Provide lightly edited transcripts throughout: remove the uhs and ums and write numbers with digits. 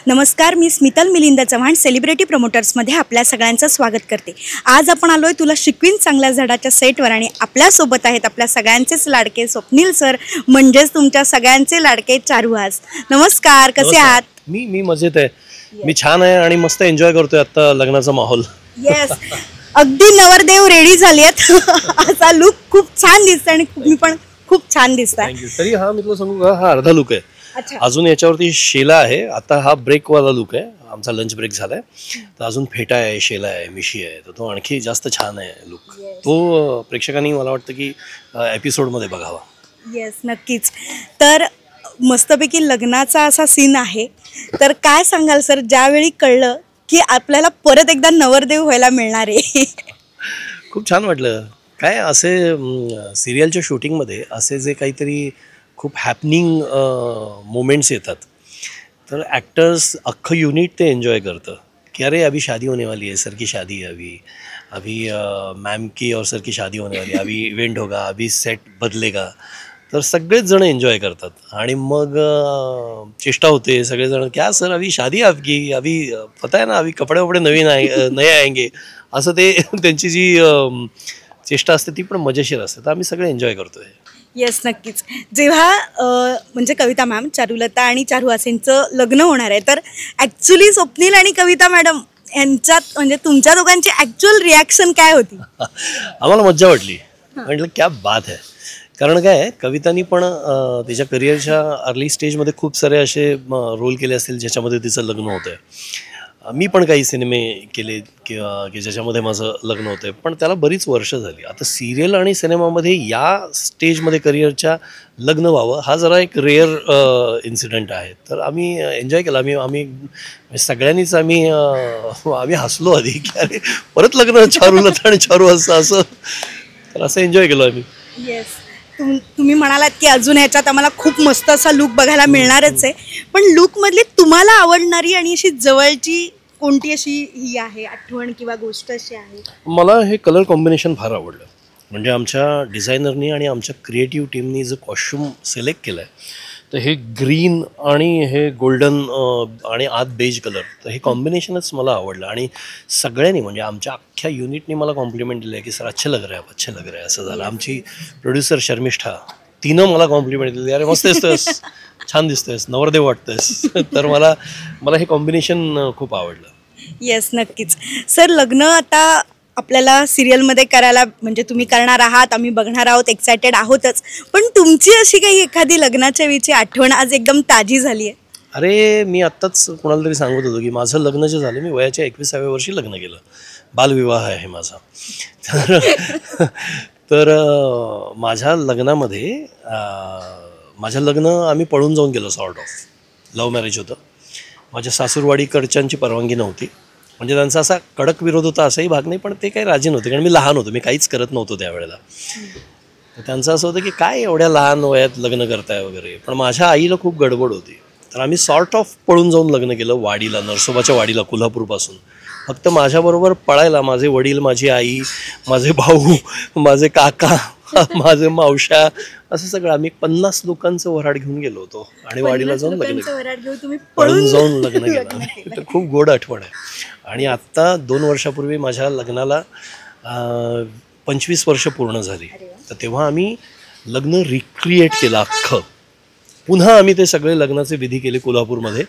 नमस्कार, मी स्मितल मिलिंद चव्हाण सेलिब्रिटी प्रमोटर्समध्ये आपल्या सगळ्यांचं स्वागत करते। आज आपण आलोय तुला शिकवीन चांगल्या झाडाच्या सेटवर आणि आपल्या सोबत आहेत आपल्या सगळ्यांचेच लाडके स्वप्नील सर, म्हणजेच तुमच्या सगळ्यांचे लाडके चारुहास। नमस्कार, कसे आहात? मी मजेत आहे, मी छान आहे आणि मस्त एन्जॉय करतोय आता लग्नाचा माहोल। येस, अगदी नवरदेव रेडी झालेत असा लुक खूप छान दिसतोय आणि मी पण खूप छान दिसताय। थँक्यू। तरी हा मी तुला सांगू का, हा अर्धा लुक आहे, अजून याच्यावरती शेला आहे। आता हा ब्रेक वाला लुक आहे, आमचा लंच ब्रेक झालाय, तर अजून फेटा आहे, शेला आहे, मिशी आहे, तर तो आणखी जास्त छान आहे लुक। तो प्रेक्षकांनी मला वाटतं की एपिसोड मध्ये बघावा। येस, नक्कीच। तर मस्तपैकी लग्नाचा असा सीन आहे, तर काय सांगाल सर ज्यावेळी कळलं की आपल्याला परत एकदा नवरदेव व्हायला मिळणार आहे? खूप छान वाटलं। काय असे सिरियलच्या शूटिंगमध्ये असे जे काहीतरी खूप हॅपनिंग मोमेंट्स येतात, तर ॲक्टर्स अख्खं युनिट ते एन्जॉय करतं की अरे अभी शादी होने वाली है, सर की शादी है, अभी मैम की और सर की शादी होने वाली है, अभी इवेंट होगा, अभी सेट बदलेगा, तर सगळेच जण एन्जॉय करतात। आणि मग चेष्टा होते, सगळेजण क्या सर अभी शादी आपकी, अभी पता है ना, अभी कपडे वपडे नए आएंगे, असं ते त्यांची जी चेष्टा असते ती पण मजेशीर असते, तर आम्ही सगळे एन्जॉय करतोय। येस, नक्कीच। जेव्हा म्हणजे कविता मॅम, चारुलता आणि चारुहासेंचं लग्न होणार आहे, तर ॲक्च्युली स्वप्नील आणि कविता मॅडम यांच्यात म्हणजे तुमच्या दोघांची ॲक्च्युअल रिॲक्शन काय होती? आम्हाला मज्जा वाटली, म्हटलं क्या बात आहे। कारण काय आहे, कवितानी पण तिच्या करिअरच्या अर्ली स्टेजमध्ये खूप सारे असे रोल केले असतील ज्याच्यामध्ये तिचं लग्न होतं आहे। मी पण काही सिनेमे केले की ज्याच्यामध्ये माझं लग्न होतं आहे, पण त्याला बरीच वर्ष झाली। आता सिरियल आणि सिनेमामध्ये या स्टेजमध्ये करिअरच्या लग्न व्हावं हा जरा एक रेअर इन्सिडेंट आहे, तर आम्ही एन्जॉय केला। आम्ही सगळ्यांनीच आम्ही हसलो आधी की अरे परत लग्न चारुलता आणि चारुहास असं, तर असं एन्जॉय केलं आम्ही। येस, तुम्ही म्हणालात की अजून ह्याच्यात आम्हाला खूप मस्त असा लुक बघायला मिळणारच आहे, पण लुकमधली तुम्हाला आवडणारी आणि अशी जवळची कोणती अशी ही आहे आठवण किंवा गोष्ट अशी आहे? मला हे कलर कॉम्बिनेशन फार आवडलं, म्हणजे आमच्या डिझायनरनी आणि आमच्या क्रिएटिव्ह टीमनी जो कॉस्ट्यूम सिलेक्ट केला आहे, तर हे ग्रीन आणि हे गोल्डन आणि आत बेज कलर, तर हे कॉम्बिनेशनच मला आवडलं। आणि सगळ्यांनी म्हणजे आमच्या अख्ख्या युनिटनी मला कॉम्प्लिमेंट दिलं की सर अच्छे लग रहे हैं, अच्छे लग रहे हैं, असं झालं। आमची प्रोड्युसर शर्मिष्ठा, तिनं मला कॉम्प्लिमेंट दिली, अरे मस्त दिसतोयस, छान दिसतोयस, नवरदेव वाटतोयस, तर मला हे कॉम्बिनेशन खूप आवडलं। येस, नक्कीच। सर लग्न आता आपल्याला सिरियलमध्ये करायला म्हणजे तुम्ही करणार आहात, आम्ही बघणार आहोत, एक्सायटेड आहोतच, पण तुमची अशी काही एखादी लग्नाच्या वेळची आठवण आज एकदम ताजी झाली आहे? अरे मी आत्ताच कोणाला तरी सांगत होतो की माझं लग्न जे झालं, मी वयाच्या 21व्या वर्षी लग्न केलं, बालविवाह आहे माझा। तर माझ्या लग्नामध्ये आम्ही पळून जाऊन गेलो, सॉर्ट ऑफ लव्ह मॅरेज होतं। माझ्या सासूरवाडीकडच्यांची परवानगी नव्हती, म्हणजे त्यांचा असा कडक विरोध होता असाही भाग नाही, पण ते काही राजी नव्हते कारण मी लहान होतो, मी काहीच करत नव्हतो त्यावेळेला. तर त्यांचं असं होतं की काय एवढ्या लहान वयात लग्न करताय वगैरे. पण माझ्या आईला खूप गडबड होती, तर आम्ही सॉर्ट ऑफ पळून जाऊन लग्न केलं वाडीला, नरसोबाच्या वाडीला कोल्हापूरपासून. फक्त माझ्याबरोबर पळायला माझे वडील, माझी आई, माझे भाऊ, माझे काका, माझे मावश्या, असं सगळं आम्ही 50 लोकांचं वऱ्हाड घेऊन गेलो होतो आणि वाडीला जाऊन लग्न केलं. पळून जाऊन लग्न केलं. तर खूप गोड आठवण आहे. आणि आत्ता 2 वर्षापूर्वी माझ्या लग्नाला 25 वर्ष पूर्ण झाली. तर तेव्हा आम्ही लग्न रिक्रिएट केलं अख्खं. पुन्हा आम्ही ते सगळे लग्नाचे विधी केले कोल्हापूरमध्ये.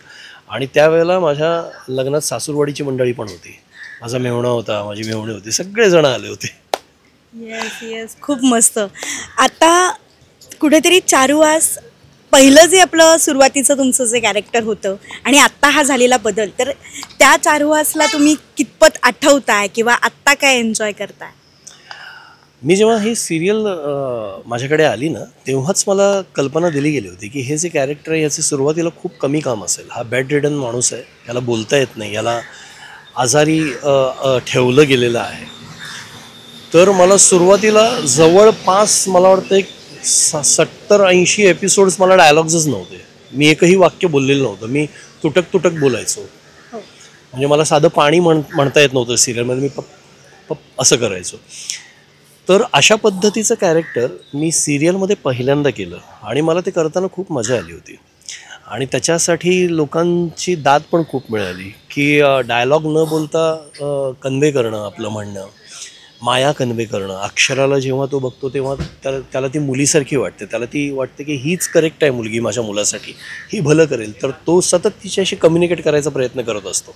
आणि त्यावेळेला माझ्या लग्नात सासूरवाडीची मंडळी पण होती, माझा मेव्हणा होता, माझी मेव्हणी होती, सगळेजण आले होते. येस येस, खूप मस्त. आता कुठेतरी चारुहास पहिलं जे आपलं सुरुवातीचं तुमचं जे कॅरेक्टर होतं आणि आत्ता हा झालेला बदल, तर त्या चारुहासला तुम्ही कितपत आठवताय किंवा आत्ता काय एन्जॉय करताय? मी जेव्हा ही सिरियल माझ्याकडे आली ना, तेव्हाच मला कल्पना दिली गेली होती की हे जे कॅरेक्टर आहे याचे सुरुवातीला खूप कमी काम असेल. हा बेड रिडन माणूस आहे, याला बोलता येत नाही, याला आजारी ठेवलं गेलेलं आहे. तर मला सुरुवातीला जवळपास मला वाटतं एक 70-80 एपिसोड्स मला डायलॉग्सच नव्हते. मी एकही वाक्य बोललेलं नव्हतं. मी तुटक तुटक बोलायचो. म्हणजे मला साधं पाणी म्हणता येत नव्हतं सिरियलमध्ये. मी पप पप असं करायचो. तर अशा पद्धतीचं कॅरेक्टर मी सिरियलमध्ये पहिल्यांदा केलं आणि मला ते करताना खूप मजा आली होती. आणि त्याच्यासाठी लोकांची दाद पण खूप मिळाली की डायलॉग न बोलता कन्वे करणं, आपलं म्हणणं, माया कन्वे करणं. अक्षराला जेव्हा तो बघतो तेव्हा त्याला ती मुलीसारखी वाटते, त्याला ती वाटते की हीच करेक्ट आहे मुलगी माझ्या मुलासाठी, ही भलं करेल. तर तो सतत तिच्याशी कम्युनिकेट करायचा प्रयत्न करत असतो.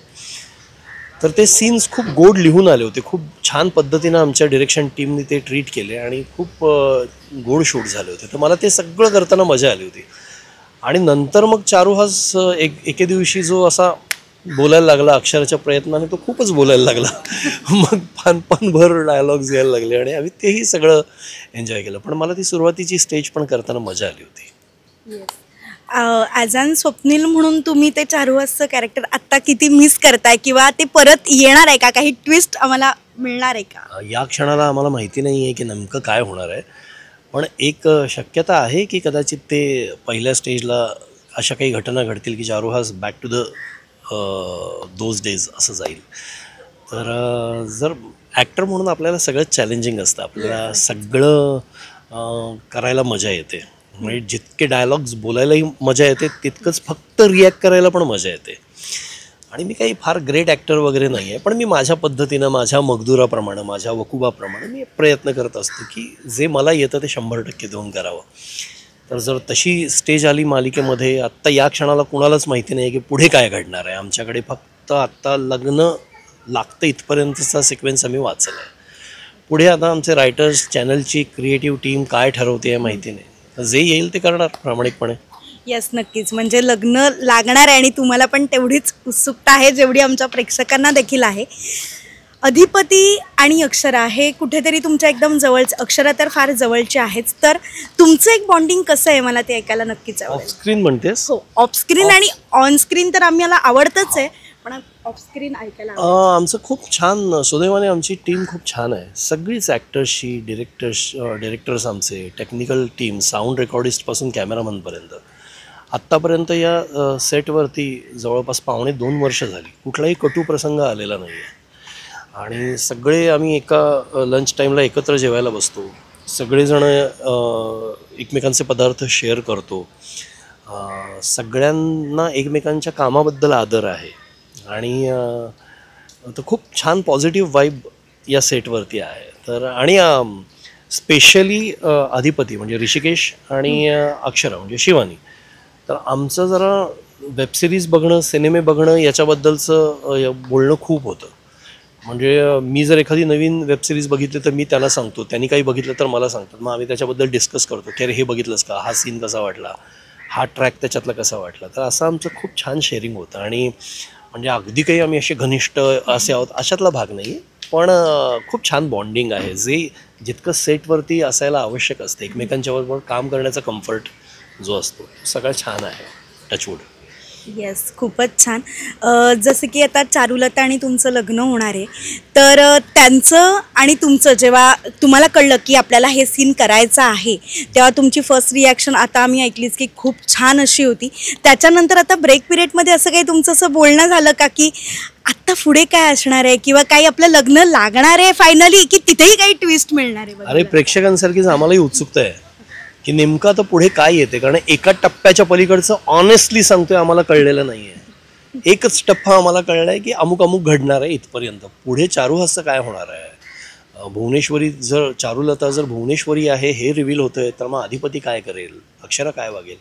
तर ते सीन्स खूप गोड लिहून आले होते, खूप छान पद्धतीनं आमच्या डिरेक्शन टीमने ते ट्रीट केले आणि खूप गोड शूट झाले होते. तर मला ते सगळं करताना मजा आली होती. आणि नंतर मग चारुहास एके दिवशी जो असा बोलायला लागला अक्षराच्या प्रयत्नाने, तो खूपच बोलायला लागला. मग पानभर डायलॉग्स यायला लागले आणि आम्ही तेही सगळं एन्जॉय केलं. पण मला ती सुरुवातीची स्टेज पण करताना मजा आली होती. ॲज अन स्वप्नील म्हणून तुम्ही ते चारुहासचं कॅरेक्टर आत्ता किती मिस करताय किंवा ते परत येणार आहे का? काही ट्विस्ट आम्हाला मिळणार आहे का? या क्षणाला आम्हाला माहिती नाही आहे की नेमकं काय होणार आहे. पण एक शक्यता आहे की कदाचित ते पहिल्या स्टेजला अशा काही घटना घडतील की Charuhas back to the those days असं जाईल. तर जर ॲक्टर म्हणून आपल्याला सगळं चॅलेंजिंग असतं, आपल्याला सगळं करायला मजा येते. म्हणजे जितके डायलॉग्स बोलायलाही मजा येते, तितकंच फक्त रिॲक्ट करायला पण मजा येते. आणि मी काही फार ग्रेट ॲक्टर वगैरे नाही आहे, पण मी माझ्या पद्धतीनं, माझ्या मगदुराप्रमाणे, माझ्या वकुबाप्रमाणे मी प्रयत्न करत असतो की जे मला येतं ते 100% देऊन करावं. तर जर तशी स्टेज आली मालिकेमध्ये, आत्ता या क्षणाला कुणालाच माहिती नाही की पुढे काय घडणार आहे. आमच्याकडे फक्त आत्ता लग्न लागतं इथपर्यंतचा सिक्वेन्स आम्ही वाचला आहे. पुढे आता आमचे रायटर्स, चॅनलची क्रिएटिव्ह टीम काय ठरवते आहे माहिती नाही. जे येईल ते करणार प्रामाणिकपणे. येस, नक्कीच. म्हणजे लग्न लागणार आहे आणि तुम्हाला पण तेवढीच उत्सुकता आहे जेवढी आमच्या प्रेक्षकांना देखील आहे. अधिपती आणि अक्षरा हे कुठेतरी तुमच्या एकदम जवळचं, अक्षरा तर फार जवळची आहेच, तर तुमचं एक बॉन्डिंग कसं आहे मला ते ऐकायला नक्कीच आवडेल. ऑफस्क्रीन म्हणतेस? हो, ऑफस्क्रीन आणि ऑनस्क्रीन तर आम्हाला आवडतंच आहे, पण ऑफस्क्रीन ऐकायला आमचं खूप छान, सुदैवाने आमची टीम खूप छान आहे. सगळीच ॲक्टर्सची, डिरेक्टर्स आमचे, टेक्निकल टीम, साऊंड रेकॉर्डिस्टपासून कॅमेरामनपर्यंत. आत्तापर्यंत या सेटवरती जवळपास 2.5 वर्ष झाली, कुठलाही कटू प्रसंग आलेला नाही आहे. आणि सगळे आम्ही एका लंच टाईमला एकत्र जेवायला बसतो, सगळेजणं एकमेकांचे पदार्थ शेअर करतो, सगळ्यांना एकमेकांच्या कामाबद्दल आदर आहे. आणि तर खूप छान पॉझिटिव्ह वाईब या सेटवरती आहे. तर आणि स्पेशली अधिपती म्हणजे ऋषिकेश आणि अक्षरा म्हणजे शिवानी, तर आमचं जरा वेबसिरीज बघणं, सिनेमे बघणं याच्याबद्दलचं बोलणं खूप होतं. म्हणजे मी जर एखादी नवीन वेबसिरीज बघितली तर मी त्यांना सांगतो, त्यांनी काही बघितलं तर मला सांगतात. मग आम्ही त्याच्याबद्दल डिस्कस करतो की अरे हे बघितलंस का, हा सीन कसा वाटला, हा ट्रॅक त्याच्यातला कसा वाटला. तर असं आमचं खूप छान शेअरिंग होतं. आणि म्हणजे अगदी काही आम्ही असे घनिष्ठ असे आहोत अशातला भाग नाही, पण खूप छान बॉन्डिंग आहे, जे जितकं सेटवरती असायला आवश्यक असतं. एकमेकांच्याबरोबर काम करण्याचा कम्फर्ट जो असतो सगळं छान आहे. टचवूड. येस, खूपच छान. जसं की आता चारुलता आणि तुमचं लग्न होणार आहे, तर त्यांचं आणि तुमचं जेव्हा तुम्हाला कळलं की आपल्याला हे सीन करायचं आहे, तेव्हा तुमची फर्स्ट रिॲक्शन आता आम्ही ऐकलीच की खूप छान अशी होती. त्याच्यानंतर आता ब्रेक पिरियडमध्ये असं काही तुमचं असं बोलणं झालं का की आत्ता पुढे काय असणार आहे किंवा काही आपलं लग्न लागणार आहे फायनली, की तिथेही काही ट्विस्ट मिळणार आहे अरे बघायला? प्रेक्षकांसारखीच आम्हालाही उत्सुकता आहे की नेमकं आता पुढे काय येते, कारण एका टप्प्याच्या पलीकडचं ऑनेस्टली सांगतोय आम्हाला कळलेलं नाही आहे. एकच टप्पा आम्हाला कळला आहे की अमुक अमुक घडणार आहे इथपर्यंत. पुढे चारुहासचं काय होणार आहे, भुवनेश्वरी जर चारुलता जर भुवनेश्वरी आहे हे रिव्हील होतंय, तर मग अधिपती काय करेल, अक्षरा काय वागेल,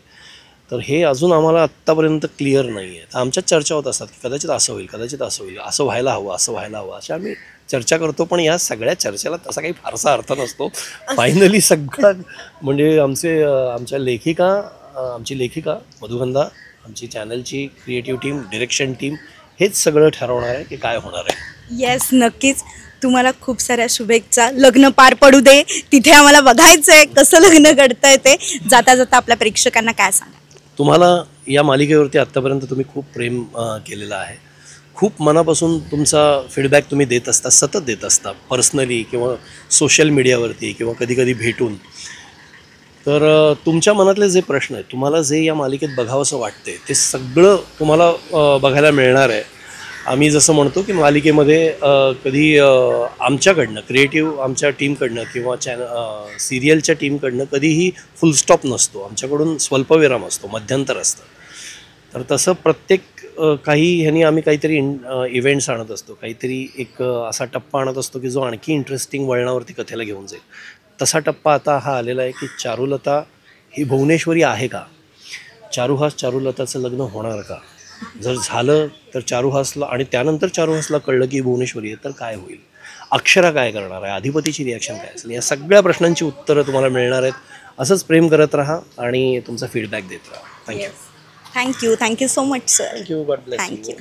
तर हे अजून आम्हाला आत्तापर्यंत क्लिअर नाही आहे. तर आमच्याच चर्चा होत असतात की कदाचित असं होईल, कदाचित असं होईल, असं व्हायला हवं, असं व्हायला हवं, अशा आम्ही चर्चा करतो. पण या सगळ्या चर्चेला तसा काही फारसा अर्थ नसतो. फायनली सगळं म्हणजे आमच्या लेखिका, आमची लेखिका मधुगंधा, आमची चॅनलची क्रिएटिव्ह टीम, डिरेक्शन टीम, हेच सगळं ठरवणार आहे की काय होणार आहे. येस, नक्कीच. तुम्हाला खूप साऱ्या शुभेच्छा. लग्न पार पडू दे, तिथे आम्हाला बघायचं आहे कसं लग्न घडतंय ते. जाता जाता आपल्या प्रेक्षकांना काय सांगा? तुम्हाला या मालिकेवरती आत्तापर्यंत तुम्ही खूप प्रेम केलेलं आहे. खूप मनापासून तुमचा फीडबॅक तुम्ही देत असता, सतत देत असता, पर्सनली किंवा सोशल मीडियावरती किंवा कधी कधी भेटून. तर तुमच्या मनातले जे प्रश्न आहेत, तुम्हाला जे या मालिकेत बघावंसं वाटते, ते सगळं तुम्हाला बघायला मिळणार आहे. आम्ही जसं म्हणतो की मालिकेमध्ये कधी आमच्याकडनं, क्रिएटिव्ह आमच्या टीमकडनं किंवा सिरियलच्या टीमकडनं कधीही फुलस्टॉप नसतो. आमच्याकडून स्वल्पविराम असतो, मध्यंतर असतं. तर तसं प्रत्येक काही ह्यांनी आम्ही काहीतरी इव्हेंट्स आणत असतो, काहीतरी एक असा टप्पा आणत असतो की जो आणखी इंटरेस्टिंग वळणावरती कथेला घेऊन जाईल. तसा टप्पा आता हा आलेला आहे की चारुलता ही भुवनेश्वरी आहे का, चारुहास चारुलताचं लग्न होणार का, जर झालं तर चारुहासला, आणि त्यानंतर चारुहासला कळलं की भुवनेश्वरी आहे, तर काय होईल, अक्षरा काय करणार आहे, अधिपतीची रिॲक्शन काय असेल, या सगळ्या प्रश्नांची उत्तरं तुम्हाला मिळणार आहेत. असंच प्रेम करत राहा आणि तुमचा फीडबॅक देत राहा. Thank you. Thank you so much sir. Thank you. God bless you. Thank you.